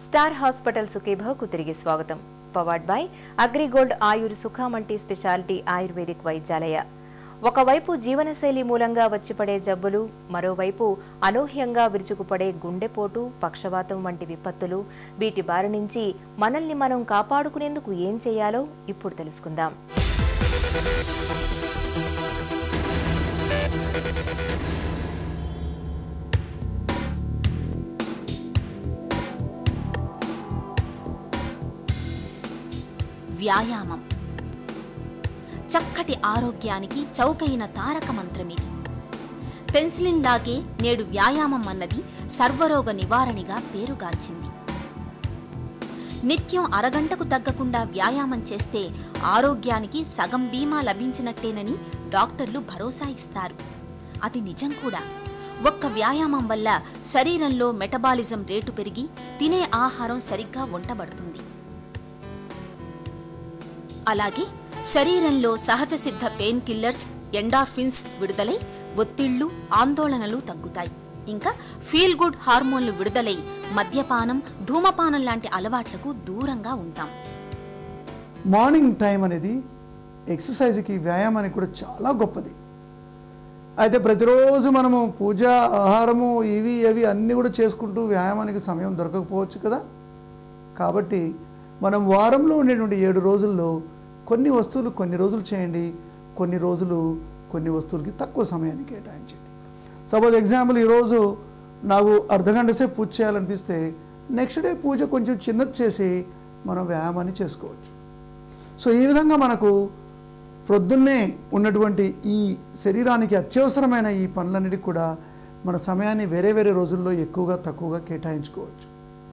Star hospital సుఖీభవకు తిరిగి స్వాగతం. Powered by AgriGold ఆయుర్ సుఖ మల్టీ స్పెషాలిటీ ఆయుర్వేదిక్ వైద్యాలయ. ఒకవైపు జీవనశైలి మూలంగా వచ్చిపడే జబ్బులు, మరోవైపు అనూహ్యంగా విరుచుకుపడే గుండెపోటు, పక్షవాతం వంటి విపత్తులు, వీటి బారి నుంచి మనల్ని మనం కాపాడుకునేందుకు ఏం చేయాలో ఇప్పుడు తెలుసుకుందాం. వ్యాయామం చక్కటి ఆరోగ్యానికి చౌకైన తారక మంత్రమిది. పెన్సిలిన్ లాగే నేడు వ్యాయామం అన్నది సర్వరోగ నివారణగా పేరుగాంచింది. నిత్యం అరగంటకు తగ్గకుండా వ్యాయామం చేస్తే ఆరోగ్యానికి సగం బీమా లభించినట్టేనని డాక్టర్లు భరోసా ఇస్తారు. అది నిజం కూడా. ఒక్క వ్యాయామం వల్ల శరీరంలో మెటబాలిజం రేటు పెరిగి తినే ఆహారం సరిగ్గా వంటబడుతుంది. అలాగే శరీరంలో సహజ సిద్ధ పెయిన్ కిల్లర్స్, ఎండార్ఫిన్స్ విడుదలై ఒత్తిళ్లు, ఆందోళనలు తగ్గుతాయి. ఇంకా ఫీల్ గుడ్ హార్మోన్లు విడుదలై మద్యపానం, ధూమపానం లాంటి అలవాట్లకు దూరంగా ఉంటాం. మార్నింగ్ టైం అనేది ఎక్సర్సైజ్కి, వ్యాయామానికి కూడా చాలా గొప్పది. అయితే ప్రతిరోజు మనము పూజ, ఆహారము, ఇవి అవి అన్నీ కూడా చేసుకుంటూ వ్యాయామానికి సమయం దొరకకపోవచ్చు కదా. కాబట్టి మనం వారంలో ఉండేటువంటి 7 రోజుల్లో కొన్ని వస్తువులు కొన్ని రోజులు చేయండి, కొన్ని రోజులు కొన్ని వస్తువులకి తక్కువ సమయాన్ని కేటాయించండి. సపోజ్ ఎగ్జాంపుల్, ఈరోజు నాకు అర్ధగంట సేపు పూజ చేయాలనిపిస్తే నెక్స్ట్ డే పూజ కొంచెం చిన్నది చేసి మనం వ్యాయామాన్ని చేసుకోవచ్చు. సో ఈ విధంగా మనకు ప్రొద్దున్నే ఉన్నటువంటి ఈ శరీరానికి అత్యవసరమైన ఈ పనులన్నిటికీ కూడా మన సమయాన్ని వేరే వేరే రోజుల్లో ఎక్కువగా తక్కువగా కేటాయించుకోవచ్చు.